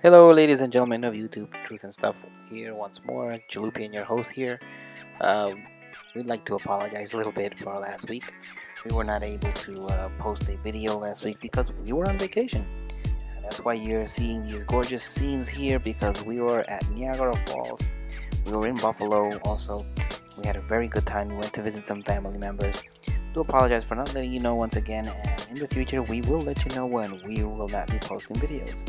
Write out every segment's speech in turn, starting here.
Hello, ladies and gentlemen of YouTube Truth and Stuff. Here once more, Jalupian, your host here. We'd like to apologize a little bit for last week. We were not able to post a video last week because we were on vacation. That's why you're seeing these gorgeous scenes here, because we were at Niagara Falls. We were in Buffalo also. We had a very good time. We went to visit some family members. Do apologize for not letting you know once again, and in the future we will let you know when we will not be posting videos.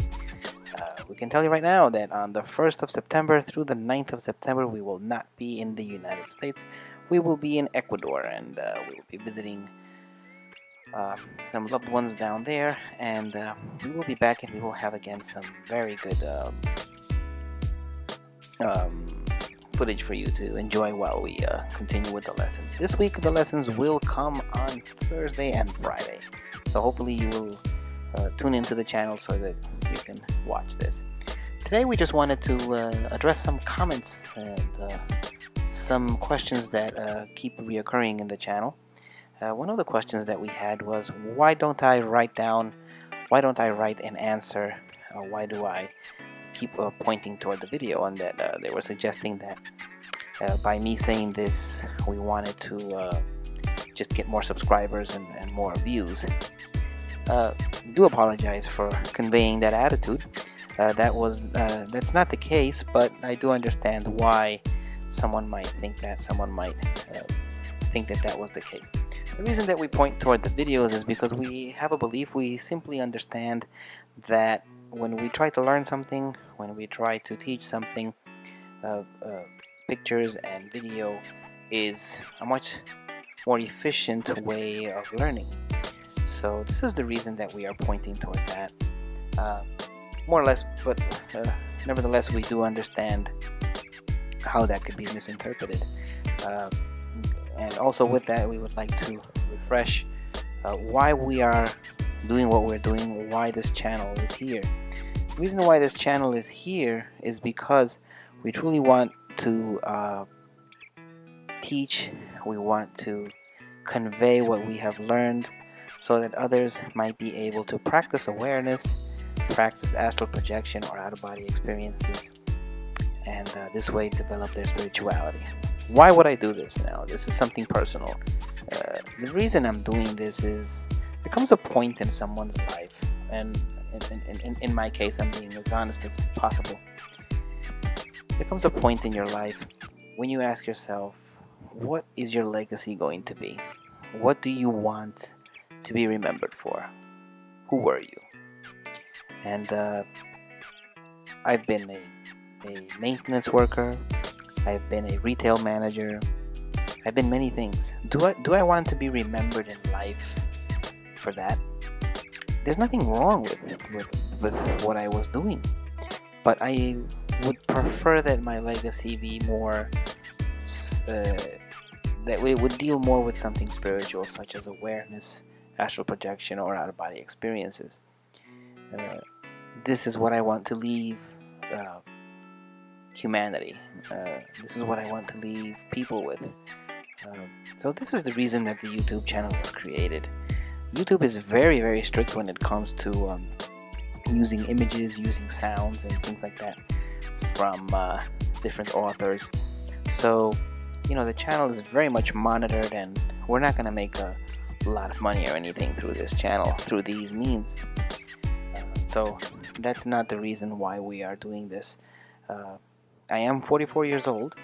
We can tell you right now that on the 1st of September through the 9th of September, we will not be in the United States. We will be in Ecuador, and we will be visiting some loved ones down there, and we will be back, and we will have again some very good footage for you to enjoy while we continue with the lessons. This week the lessons will come on Thursday and Friday, so hopefully you will tune into the channel so that you can watch this. Today we just wanted to address some comments and some questions that keep reoccurring in the channel. One of the questions that we had was, why don't I write an answer? Why do I keep pointing toward the video? And that they were suggesting that by me saying this, we wanted to just get more subscribers and more views. Do apologize for conveying that attitude. That's not the case, but I do understand why someone might think that. Someone might think that that was the case. The reason that we point toward the videos is because we have a belief. We simply understand that when we try to learn something, when we try to teach something, pictures and video is a much more efficient way of learning. So this is the reason that we are pointing toward that, more or less, but nevertheless we do understand how that could be misinterpreted. And also with that, we would like to refresh why we are doing what we're doing, why this channel is here. The reason why this channel is here is because we truly want to teach, we want to convey what we have learned, so that others might be able to practice awareness, practice astral projection or out-of-body experiences, and this way develop their spirituality. Why would I do this now? This is something personal. The reason I'm doing this is there comes a point in someone's life, and in my case I'm being as honest as possible. There comes a point in your life when you ask yourself, what is your legacy going to be? What do you want to be remembered for? Who were you? And I've been a maintenance worker, I've been a retail manager, I've been many things. Do I want to be remembered in life for that? There's nothing wrong with what I was doing, but I would prefer that my legacy be more that we would deal more with something spiritual, such as awareness, astral projection, or out-of-body experiences. This is what I want to leave humanity. This is what I want to leave people with. So this is the reason that the YouTube channel was created. YouTube is very, very strict when it comes to using images, using sounds, and things like that from different authors. So, you know, the channel is very much monitored, and we're not going to make a lot of money or anything through this channel, through these means. So that's not the reason why we are doing this. I am 44 years old,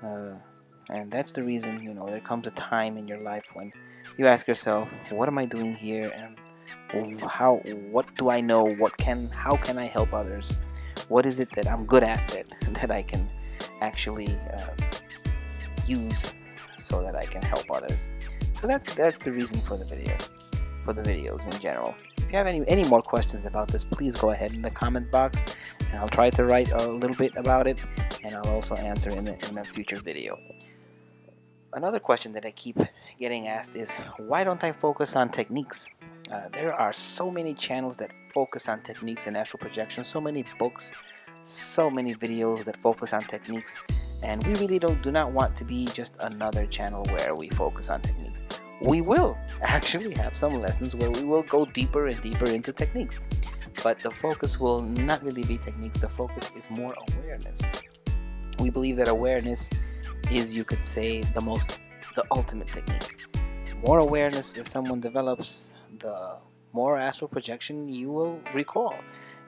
and that's the reason. You know, there comes a time in your life when you ask yourself, what am I doing here, and what do I know, how can I help others? What is it that I'm good at that I can actually use so that I can help others? So that's the reason for the videos in general. If you have any more questions about this, please go ahead in the comment box, and I'll try to write a little bit about it, and I'll also answer in a future video. Another question that I keep getting asked is, why don't I focus on techniques? There are so many channels that focus on techniques and astral projection, so many books, so many videos that focus on techniques, and we really do not want to be just another channel where we focus on techniques. We will actually have some lessons where we will go deeper and deeper into techniques, but the focus will not really be techniques. The focus is more awareness. We believe that awareness is, you could say, the ultimate technique. The more awareness that someone develops, the more astral projection you will recall.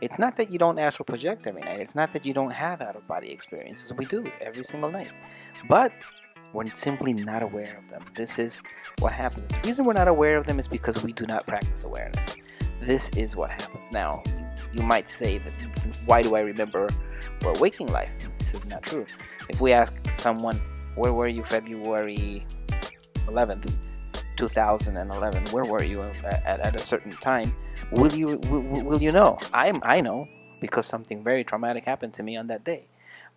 It's not that you don't astral project every night. It's not that you don't have out-of-body experiences. We do every single night. But we're simply not aware of them. This is what happens. The reason we're not aware of them is because we do not practice awareness. This is what happens. Now, you might say that, why do I remember waking life? This is not true. If we ask someone, where were you February 11th, 2011? Where were you at a certain time? Will you know? I know, because something very traumatic happened to me on that day.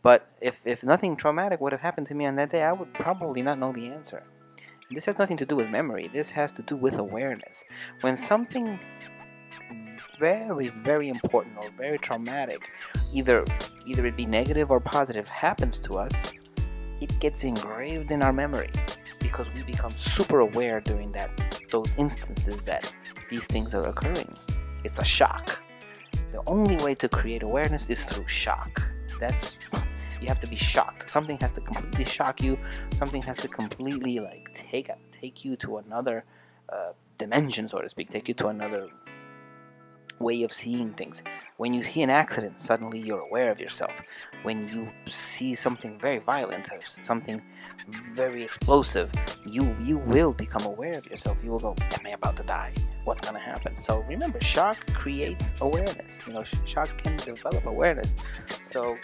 But if nothing traumatic would have happened to me on that day, I would probably not know the answer. This has nothing to do with memory. This has to do with awareness. When something very, very important or very traumatic, either it be negative or positive, happens to us, it gets engraved in our memory, because we become super aware during those instances that these things are occurring. It's a shock. The only way to create awareness is through shock. You have to be shocked. Something has to completely shock you. Something has to completely take you to another dimension, so to speak. Take you to another way of seeing things. When you see an accident, suddenly you're aware of yourself. When you see something very violent, or something very explosive, you will become aware of yourself. You will go, am I about to die? What's going to happen? So remember, shock creates awareness. Shock can develop awareness. So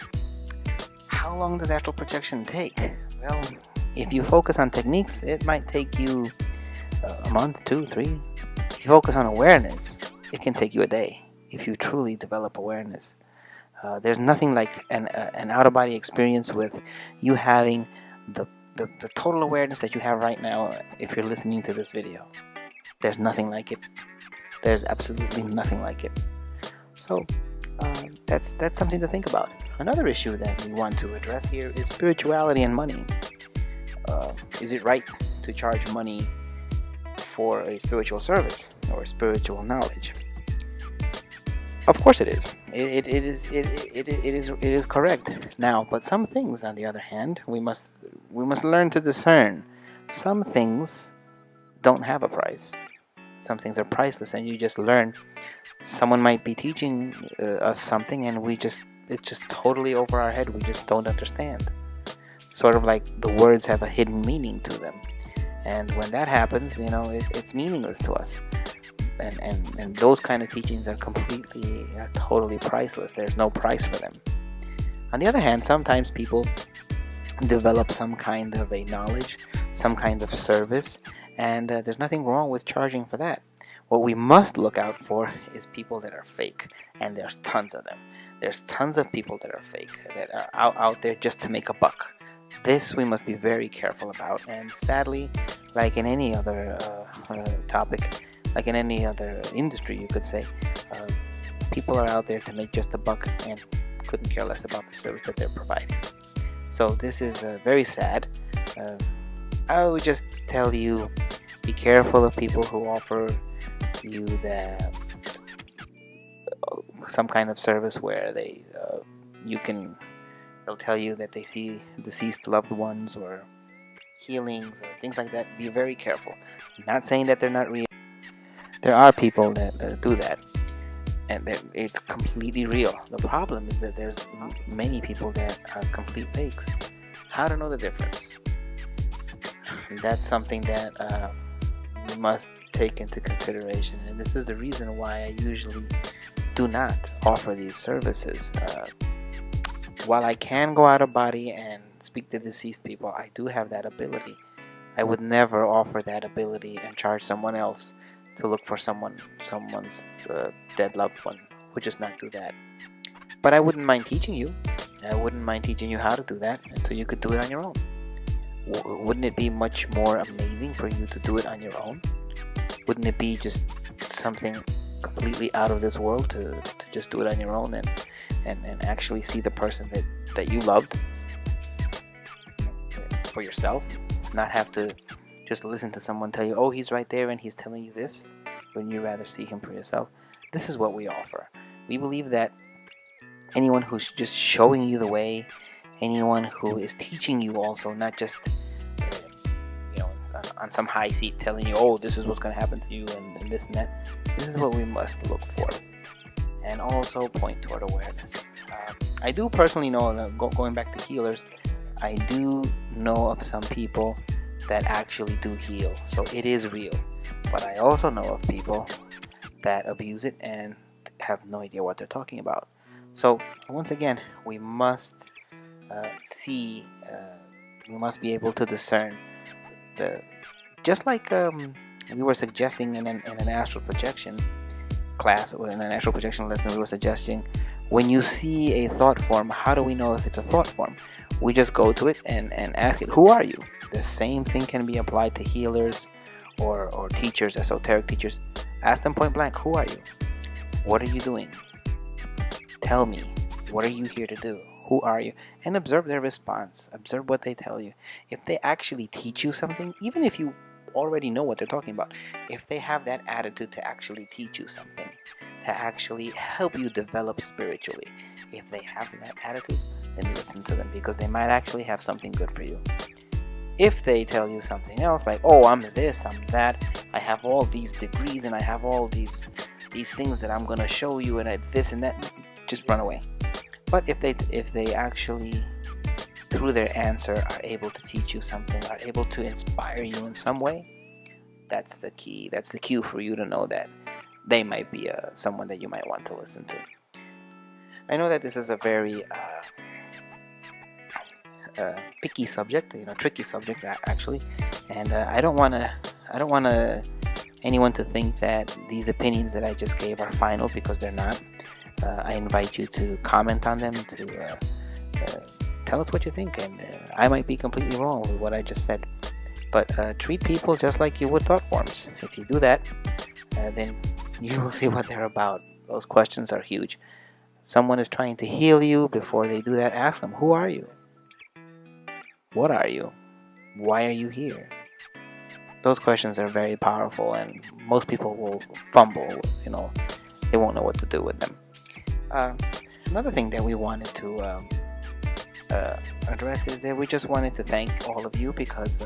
how long does astral projection take? Well, if you focus on techniques, it might take you a month, 2, 3. If you focus on awareness, it can take you a day. If you truly develop awareness, there's nothing like an out-of-body experience with you having the total awareness that you have right now. If you're listening to this video, there's nothing like it. There's absolutely nothing like it. So that's something to think about. Another issue that we want to address here is spirituality and money. Is it right to charge money for a spiritual service or spiritual knowledge? Of course it is. It is correct. Now, but some things, on the other hand, we must learn to discern. Some things don't have a price. Some things are priceless, and you just learn. Someone might be teaching us something, and it's just totally over our head. We just don't understand. Sort of like the words have a hidden meaning to them, and when that happens, it's meaningless to us. And those kind of teachings are totally priceless. There's no price for them. On the other hand, sometimes people develop some kind of a knowledge, some kind of service, and there's nothing wrong with charging for that. What we must look out for is people that are fake, and there's tons of them. There's tons of people that are fake, that are out there just to make a buck. This we must be very careful about, and sadly, like in any other topic, like in any other industry, you could say, people are out there to make just a buck and couldn't care less about the service that they're providing. So this is very sad. I would just tell you, be careful of people who offer you some kind of service where they'll tell you that they see deceased loved ones or healings or things like that. Be very careful. I'm not saying that they're not real. There are people that do that, and it's completely real. The problem is that there's many people that are complete fakes. How to know the difference? That's something that we must take into consideration, and this is the reason why I usually do not offer these services. While I can go out of body and speak to deceased people, I do have that ability. I would never offer that ability and charge someone else to look for someone's dead loved one. Would just not do that. But I wouldn't mind teaching you. I wouldn't mind teaching you how to do that, and so you could do it on your own. Wouldn't it be much more amazing for you to do it on your own? Wouldn't it be just something completely out of this world to just do it on your own and actually see the person that you loved for yourself? Not have to just listen to someone tell you, oh, he's right there and he's telling you this, when you rather see him for yourself. This is what we offer. We believe that anyone who's just showing you the way, anyone who is teaching you also, not just on some high seat telling you, oh, this is what's going to happen to you and this and that. This is what we must look for, and also point toward awareness. I do personally know, going back to healers, I do know of some people that actually do heal, so it is real. But I also know of people that abuse it and have no idea what they're talking about. So once again, we must we must be able to discern just like we were suggesting in an astral projection class, or in an astral projection lesson, we were suggesting, when you see a thought form, how do we know if it's a thought form? We just go to it and ask it, who are you? The same thing can be applied to healers or teachers, esoteric teachers. Ask them point blank, who are you? What are you doing? Tell me, what are you here to do? Who are you? And observe their response. Observe what they tell you. If they actually teach you something, even if you already know what they're talking about, if they have that attitude to actually teach you something, to actually help you develop spiritually, if they have that attitude, then listen to them, because they might actually have something good for you. If they tell you something else, like, oh, I'm this, I'm that, I have all these degrees and I have all these things that I'm going to show you, and this and that, just run away. But if they actually, through their answer, are able to teach you something, are able to inspire you in some way, that's the key. That's the cue for you to know that they might be someone that you might want to listen to. I know that this is a very picky subject, tricky subject actually, and I don't want anyone to think that these opinions that I just gave are final, because they're not. I invite you to comment on them, to tell us what you think, and I might be completely wrong with what I just said, but treat people just like you would thought forms. If you do that, then you will see what they're about. Those questions are huge. Someone is trying to heal you. Before they do that, ask them, who are you? What are you? Why are you here? Those questions are very powerful, and most people will fumble, they won't know what to do with them. Another thing that we wanted to address is that we just wanted to thank all of you, because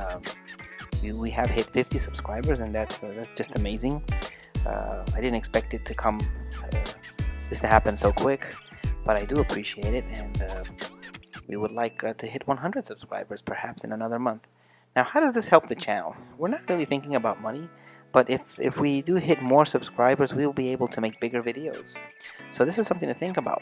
we have hit 50 subscribers, and that's just amazing. I didn't expect it to come this to happen so quick, but I do appreciate it, and we would like to hit 100 subscribers perhaps in another month. Now, how does this help the channel? We're not really thinking about money, but if we do hit more subscribers, we'll be able to make bigger videos. So this is something to think about.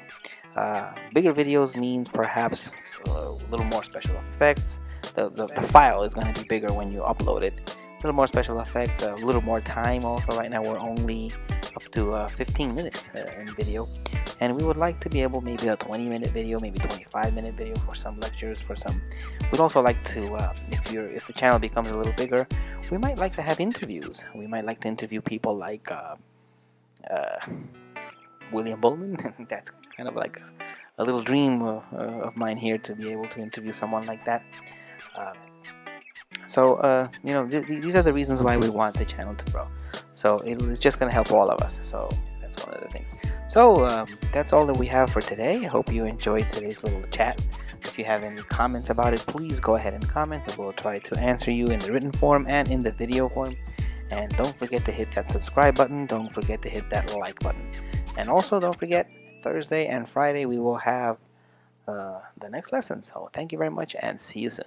Bigger videos means perhaps a little more special effects. The file is going to be bigger when you upload it. A little more special effects, a little more time also. Right now we're only up to 15 minutes in video, and we would like to be able, maybe a 20-minute video, maybe 25-minute video for some lectures, for some. We'd also like to, if the channel becomes a little bigger, we might like to have interviews. We might like to interview people like William Bullman. That's kind of like a little dream of mine here, to be able to interview someone like that. So these are the reasons why we want the channel to grow. So it's just going to help all of us. So that's one of the things. So that's all that we have for today. I hope you enjoyed today's little chat. If you have any comments about it, please go ahead and comment, and we'll try to answer you in the written form and in the video form. And don't forget to hit that subscribe button. Don't forget to hit that like button. And also don't forget, Thursday and Friday we will have the next lesson. So thank you very much, and see you soon.